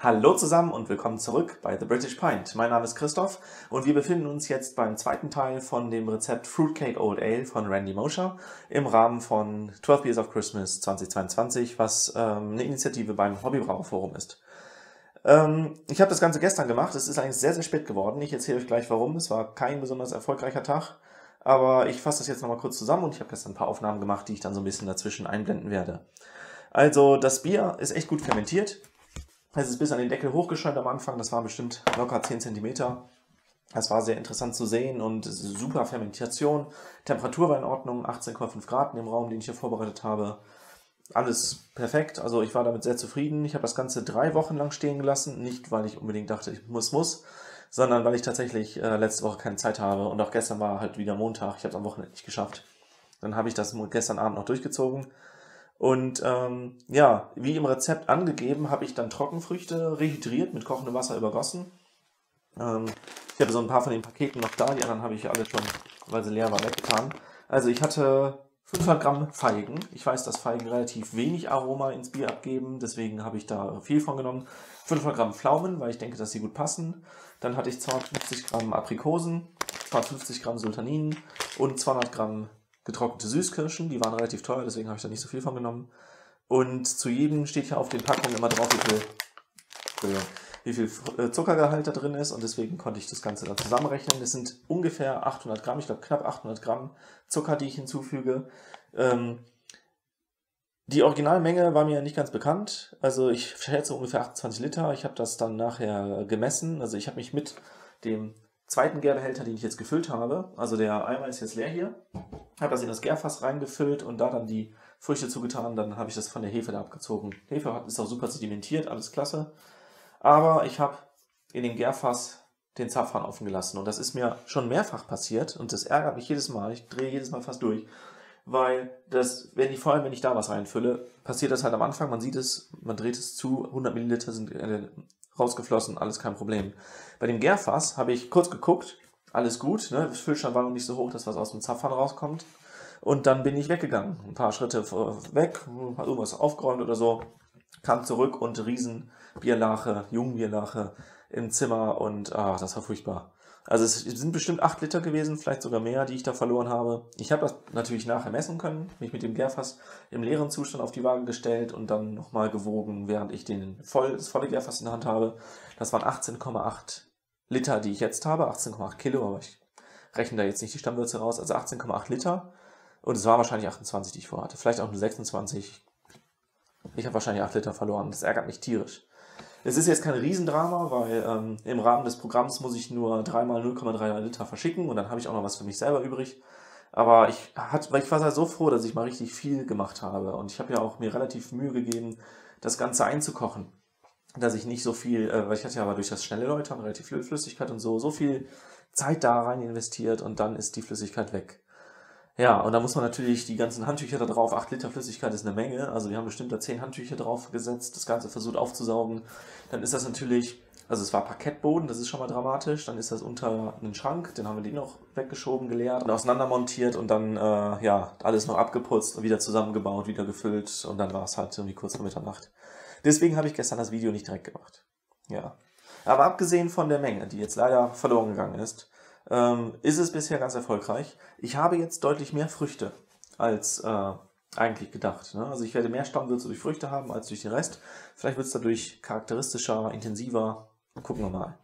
Hallo zusammen und willkommen zurück bei The British Pint. Mein Name ist Christoph und wir befinden uns jetzt beim zweiten Teil von dem Rezept Fruitcake Old Ale von Randy Mosher im Rahmen von 12 Beers of Christmas 2022, was eine Initiative beim Hobbybrauerforum ist. Ich habe das Ganze gestern gemacht, es ist eigentlich sehr, sehr spät geworden. Ich erzähle euch gleich warum, es war kein besonders erfolgreicher Tag, aber ich fasse das jetzt nochmal kurz zusammen und ich habe gestern ein paar Aufnahmen gemacht, die ich dann so ein bisschen dazwischen einblenden werde. Also das Bier ist echt gut fermentiert. Es ist bis an den Deckel hochgeschäumt am Anfang, das waren bestimmt locker 10 cm. Das war sehr interessant zu sehen und super Fermentation. Temperatur war in Ordnung, 18,5 Grad in dem Raum, den ich hier vorbereitet habe. Alles perfekt, also ich war damit sehr zufrieden. Ich habe das Ganze 3 Wochen lang stehen gelassen, nicht weil ich unbedingt dachte, ich muss, sondern weil ich tatsächlich letzte Woche keine Zeit habe und auch gestern war halt wieder Montag, ich habe es am Wochenende nicht geschafft. Dann habe ich das gestern Abend noch durchgezogen. Und ja, wie im Rezept angegeben, habe ich dann Trockenfrüchte rehydriert, mit kochendem Wasser übergossen. Ich habe so ein paar von den Paketen noch da, die anderen habe ich alle schon, weil sie leer waren, weggetan. Also ich hatte 500 Gramm Feigen. Ich weiß, dass Feigen relativ wenig Aroma ins Bier abgeben, deswegen habe ich da viel von genommen. 500 Gramm Pflaumen, weil ich denke, dass sie gut passen. Dann hatte ich 250 Gramm Aprikosen, 250 Gramm Sultaninen und 200 Gramm getrocknete Süßkirschen, die waren relativ teuer, deswegen habe ich da nicht so viel von genommen. Und zu jedem steht hier auf den Packungen immer drauf, wie viel Zuckergehalt da drin ist und deswegen konnte ich das Ganze da zusammenrechnen. Das sind ungefähr 800 Gramm, ich glaube knapp 800 Gramm Zucker, die ich hinzufüge. Die Originalmenge war mir nicht ganz bekannt, also ich schätze ungefähr 28 Liter. Ich habe das dann nachher gemessen, also ich habe mich mit dem zweiten Gärbehälter, den ich jetzt gefüllt habe, also der Eimer ist jetzt leer hier, habe das in das Gärfass reingefüllt und da dann die Früchte zugetan, dann habe ich das von der Hefe da abgezogen. Hefe ist auch super sedimentiert, alles klasse, aber ich habe in dem Gärfass den Zapfhahn offen gelassen und das ist mir schon mehrfach passiert und das ärgert mich jedes Mal, ich drehe jedes Mal fast durch, weil vor allem wenn ich da was reinfülle, passiert das halt am Anfang, man sieht es, man dreht es zu, 100 Milliliter sind rausgeflossen, alles kein Problem. Bei dem Gärfass habe ich kurz geguckt, alles gut, ne? Das Füllstand war noch nicht so hoch, dass was aus dem Zapfhahn rauskommt. Und dann bin ich weggegangen, ein paar Schritte weg, hat irgendwas aufgeräumt oder so, kam zurück und riesen Bierlache, Jungbierlache im Zimmer und das war furchtbar. Also es sind bestimmt 8 Liter gewesen, vielleicht sogar mehr, die ich da verloren habe. Ich habe das natürlich nachher messen können, mich mit dem Gärfass im leeren Zustand auf die Waage gestellt und dann nochmal gewogen, während ich das volle Gärfass in der Hand habe. Das waren 18,8 Liter, die ich jetzt habe, 18,8 Kilo, aber ich rechne da jetzt nicht die Stammwürze raus, also 18,8 Liter. Und es war wahrscheinlich 28, die ich vorhatte, vielleicht auch nur 26. Ich habe wahrscheinlich 8 Liter verloren, das ärgert mich tierisch. Es ist jetzt kein Riesendrama, weil im Rahmen des Programms muss ich nur 3 mal 0,3 Liter verschicken und dann habe ich auch noch was für mich selber übrig. Aber ich war halt so froh, dass ich mal richtig viel gemacht habe und ich habe ja auch mir relativ Mühe gegeben, das Ganze einzukochen. Dass ich nicht so viel, weil ich hatte ja aber durch das schnelle Läutern relativ viel Flüssigkeit und so viel Zeit da rein investiert und dann ist die Flüssigkeit weg. Ja, und da muss man natürlich die ganzen Handtücher da drauf, 8 Liter Flüssigkeit ist eine Menge, also wir haben bestimmt da 10 Handtücher drauf gesetzt, das Ganze versucht aufzusaugen, dann ist das natürlich, also es war Parkettboden, das ist schon mal dramatisch, dann ist das unter einen Schrank, den haben wir den noch weggeschoben, geleert und auseinander montiert und dann, ja, alles noch abgeputzt und wieder zusammengebaut, wieder gefüllt und dann war es halt irgendwie kurz vor Mitternacht. Deswegen habe ich gestern das Video nicht direkt gemacht, ja. Aber abgesehen von der Menge, die jetzt leider verloren gegangen ist es bisher ganz erfolgreich. Ich habe jetzt deutlich mehr Früchte als eigentlich gedacht. Ne? Also ich werde mehr Stammwürze durch Früchte haben als durch den Rest. Vielleicht wird es dadurch charakteristischer, intensiver. Gucken wir mal.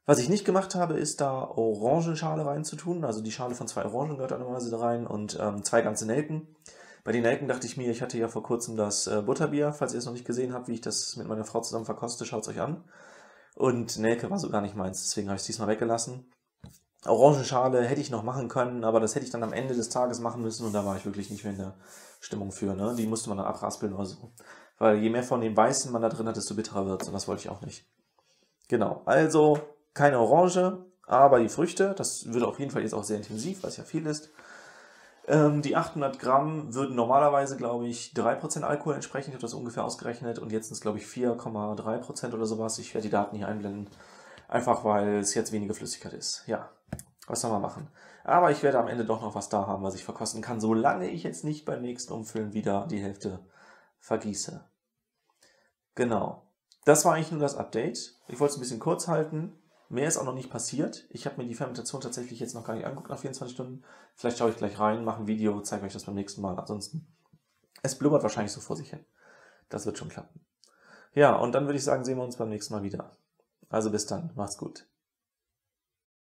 Was ich nicht gemacht habe, ist da Orangenschale reinzutun. Also die Schale von 2 Orangen gehört normalerweise da rein und 2 ganze Nelken. Bei den Nelken dachte ich mir, ich hatte ja vor kurzem das Butterbier. Falls ihr es noch nicht gesehen habt, wie ich das mit meiner Frau zusammen verkoste, schaut es euch an. Und Nelke war so gar nicht meins, deswegen habe ich es diesmal weggelassen. Orangenschale hätte ich noch machen können, aber das hätte ich dann am Ende des Tages machen müssen und da war ich wirklich nicht mehr in der Stimmung für. Ne? Die musste man dann abraspeln oder so. Weil je mehr von dem Weißen man da drin hat, desto bitterer wird es und das wollte ich auch nicht. Genau, also keine Orange, aber die Früchte, das wird auf jeden Fall jetzt auch sehr intensiv, weil es ja viel ist. Die 800 Gramm würden normalerweise, glaube ich, 3% Alkohol entsprechen. Ich habe das ungefähr ausgerechnet und jetzt sind es, glaube ich, 4,3% oder sowas. Ich werde die Daten hier einblenden. Einfach weil es jetzt weniger Flüssigkeit ist. Ja, was soll man machen? Aber ich werde am Ende doch noch was da haben, was ich verkosten kann, solange ich jetzt nicht beim nächsten Umfüllen wieder die Hälfte vergieße. Genau. Das war eigentlich nur das Update. Ich wollte es ein bisschen kurz halten. Mehr ist auch noch nicht passiert. Ich habe mir die Fermentation tatsächlich jetzt noch gar nicht angeguckt nach 24 Stunden. Vielleicht schaue ich gleich rein, mache ein Video, zeige euch das beim nächsten Mal. Ansonsten, es blubbert wahrscheinlich so vor sich hin. Das wird schon klappen. Ja, und dann würde ich sagen, sehen wir uns beim nächsten Mal wieder. Also bis dann, macht's gut.